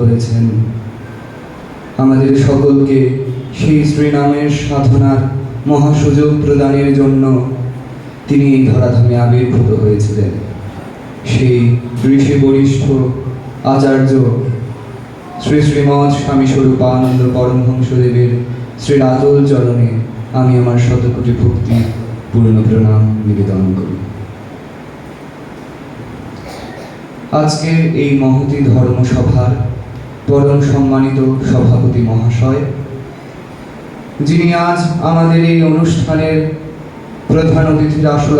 ধরেছেন। আমাদের সকলকে সেই শ্রীনামের সাধনার মহাসুযোগ প্রদানের জন্য তিনি এই ধরাধামে আবির্ভূত হয়েছিলেন। সেই ঋষি বরিষ্ঠ আচার্য শ্রী শ্রীমৎ স্বামী স্বরূপানন্দ পরমহংসদেবের শ্রীরাতুল চরণে আমি আমার শতকোটি ভক্তি পূর্ণ প্রণাম নিবেদন করি। আজকের এই মহতী ধর্মসভার পরম সম্মানিত সভাপতি মহাশয়, যিনি আজ আমাদের এই অনুষ্ঠানের প্রধান অতিথির আসন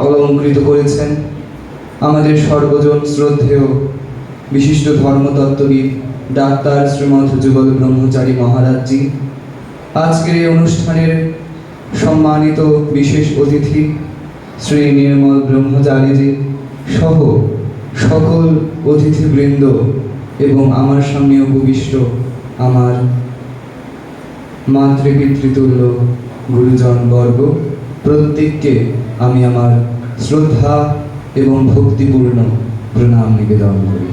অলঙ্কৃত করেছেন, আমাদের সর্বজন শ্রদ্ধেয় বিশিষ্ট ধর্মতত্ত্ববিদ ডাক্তার শ্রীমৎ যুগল ব্রহ্মচারী মহারাজজি, আজকের এই অনুষ্ঠানের সম্মানিত বিশেষ অতিথি শ্রী নির্মল ব্রহ্মচারীজি সহ সকল অতিথিবৃন্দ এবং আমার সামনে উপবিষ্ট আমার মাতৃপিতৃতুল্য গুরুজন বর্গ, প্রত্যেককে আমি আমার শ্রদ্ধা এবং ভক্তিপূর্ণ প্রণাম নিবেদন করি।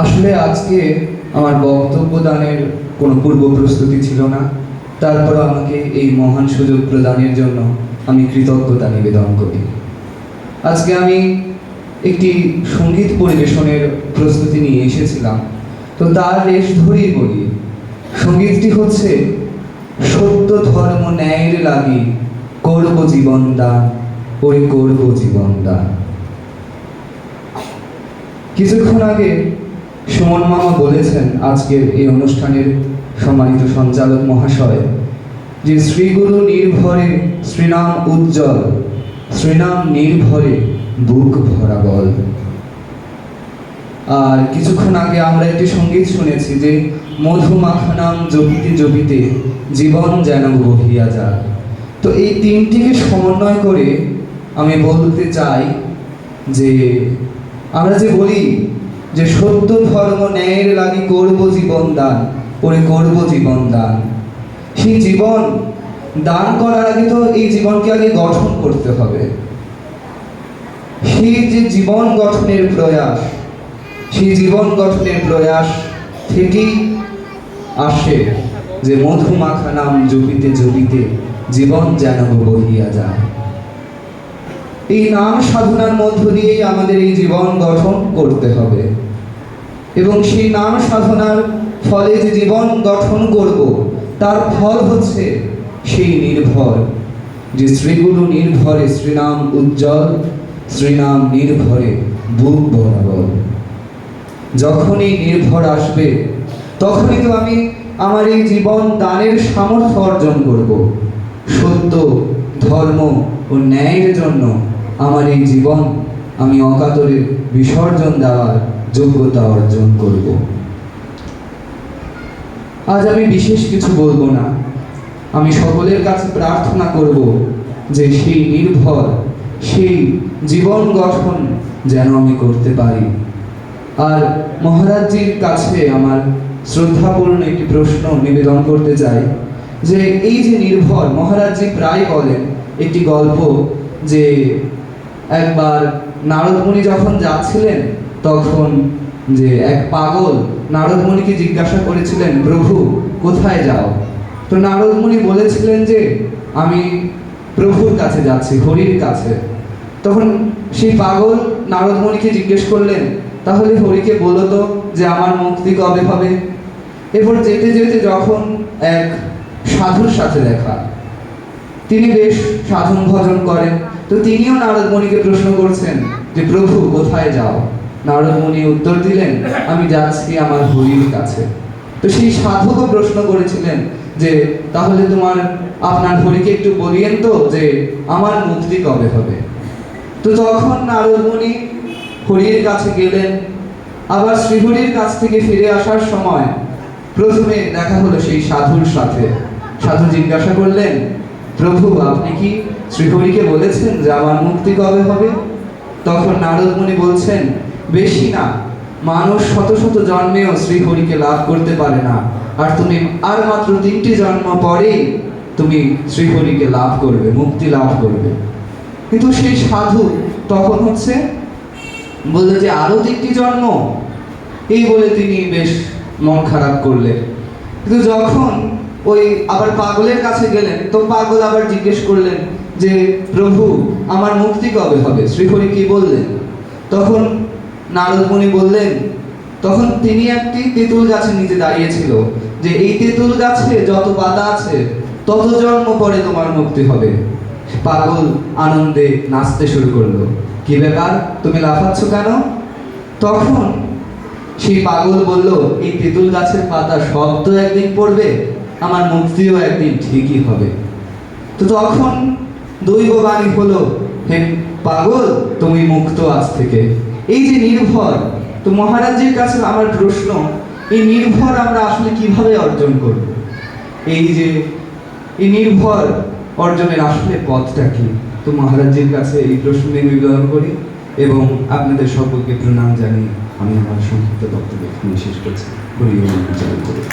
আসলে আজকে আমার বক্তব্য দানের কোনো পূর্ব প্রস্তুতি ছিল না, তারপর আমাকে এই মহান সুযোগ প্রদানের জন্য আমি কৃতজ্ঞতা নিবেদন করি। আজকে আমি একটি সঙ্গীত পরিবেশনের প্রস্তুতি নিয়ে এসেছিলাম, তো তার রেশ ধরেই বলি। সঙ্গীতটি হচ্ছে সত্য ধর্ম ন্যায়ের লাগি করব জীবন দান, ওই করব জীবন দান। কিছুক্ষণ আগে সুমন মামা বলেছেন আজকের এই অনুষ্ঠানের সম্মানিত সঞ্চালক মহাশয় যে শ্রীগুরু নির্ভরে শ্রীনাম উজ্জ্বল, শ্রীনাম নির্ভরে বুক ভরা বল। আর কিছুক্ষণ আগে আমরা একটি সঙ্গীত শুনেছি যে মধুমাখা নাম জপিতে জপিতে জীবন যেন বহিয়া যায়। তো এই তিনটিকে সমন্বয় করে আমি বলতে চাই যে আমরা যে বলি যে সত্য ধর্ম ন্যায়ের লাগি করব জীবন দান, ওরে করব জীবন দান, সেই জীবন দান করার আগে তো এই জীবনকে আগে গঠন করতে হবে। সেই যে জীবন গঠনের প্রয়াস, সেই জীবন গঠনের প্রয়াস থেকেই আসে যে মধুমাখা নাম জপিতে জপিতে জীবন যেন বহিয়া যায়। এই নাম সাধনার মধ্য দিয়েই আমাদের এই জীবন গঠন করতে হবে, এবং সেই নাম সাধনার ফলে যে জীবন গঠন করব তার ফল হচ্ছে সেই নির্ভর, যে শ্রীগুরু নির্ভরে শ্রীনাম উজ্জ্বল, শ্রীনাম নির্ভরে বুক বরাবর। যখন এই নির্ভর আসবে তখনই তো আমি আমার এই জীবন দানের সামর্থ্য অর্জন করব। সত্য ধর্ম ও ন্যায়ের জন্য আমার এই জীবন আমি অকাতরে বিসর্জন দেওয়ার যোগ্যতা অর্জন করব। আজ আমি বিশেষ কিছু বলবো না, আমি সকলের কাছে প্রার্থনা করব যে সেই নির্ভর, সেই জীবন গঠন যেন আমি করতে পারি। আর মহারাজজির কাছে আমার শ্রদ্ধাপূর্ণ একটি প্রশ্ন নিবেদন করতে চাই যে এই যে নির্ভর, মহারাজজি প্রায় বলেন একটি গল্প যে একবার নারদমুনি যখন যাচ্ছিলেন তখন যে এক পাগল নারদমুনিকে জিজ্ঞাসা করেছিলেন, প্রভু কোথায় যাও? তো নারদমুনি বলেছিলেন যে আমি প্রভুর কাছে যাচ্ছি, হরির কাছে। তখন সেই পাগল নারদমুনিকে জিজ্ঞেস করলেন, তাহলে হরিকে বলো তো যে আমার মুক্তি কবে হবে? এরপর যেতে যেতে যখন এক সাধুর সাথে দেখা, তিনি বেশ সাধন ভজন করেন, তো তিনিও নারদমুনিকে প্রশ্ন করছেন যে প্রভু কোথায় যাও? নারদমুনি উত্তর দিলেন, আমি যাচ্ছি আমার হরির কাছে। তো সেই সাধুকে প্রশ্ন করেছিলেন যে তাহলে আপনার হরিকে একটু বলিয়েন তো যে আমার মুক্তি কবে হবে? তো তখন নারদমুনি হরির কাছে গেলেন। আবার শ্রীহরির কাছ থেকে ফিরে আসার সময় প্রথমে দেখা হলো সেই সাধুর সাথে। সাধু জিজ্ঞাসা করলেন, প্রভু আপনি কি শ্রীহরিকে বলেছেন যে আমার মুক্তি কবে হবে? তখন নারদমুনি বলছেন, বেশি না, মানুষ শত শত জন্মেও শ্রীহরিকে লাভ করতে পারে না, আর তুমি আর মাত্র 3টি জন্ম পরেই তুমি শ্রীহরিকে লাভ করবে, মুক্তি লাভ করবে। কিন্তু সেই সাধু তখন বললো যে আরো 3টি জন্ম, এই বলে তিনি বেশ মন খারাপ করলেন। কিন্তু যখন ওই আবার পাগলের কাছে গেলেন, তো পাগল আবার জিজ্ঞেস করলেন যে প্রভু, আমার মুক্তি কবে হবে? শ্রীহরি কি বললেন? তখন নারদ মুনি বললেন, তখন তিনি একটি তেঁতুল গাছের নিচে দাঁড়িয়েছিল, যে এই তেঁতুল গাছে যত পাতা আছে তত জন্ম পরে তোমার মুক্তি হবে। পাগল আনন্দে নাচতে শুরু করলো। কি ব্যাপার, তুমি লাফাচ্ছ কেন? তখন সেই পাগল বলল, এই তেঁতুল গাছের পাতা সব তো একদিন পড়বে, আমার মুক্তিও একদিন ঠিকই হবে। তো তখন দৈববাণী হলো, হে পাগল, তুমি মুক্ত আজ থেকে। এই যে নির্ভর, তো মহারাজের কাছে আমার প্রশ্ন, এই নির্ভর আমরা আসলে কিভাবে অর্জন করব? এই যে এই নির্ভর অর্জনের আসলে পথটা কি? তো মহারাজের কাছে এই প্রশ্ন নিবেদন করি এবং আপনাদের সকলকে প্রণাম জানিয়ে আমি আমার সংক্ষিপ্ত বক্তব্য এখানে শেষ করছি। হরি ওম জয় গুরু।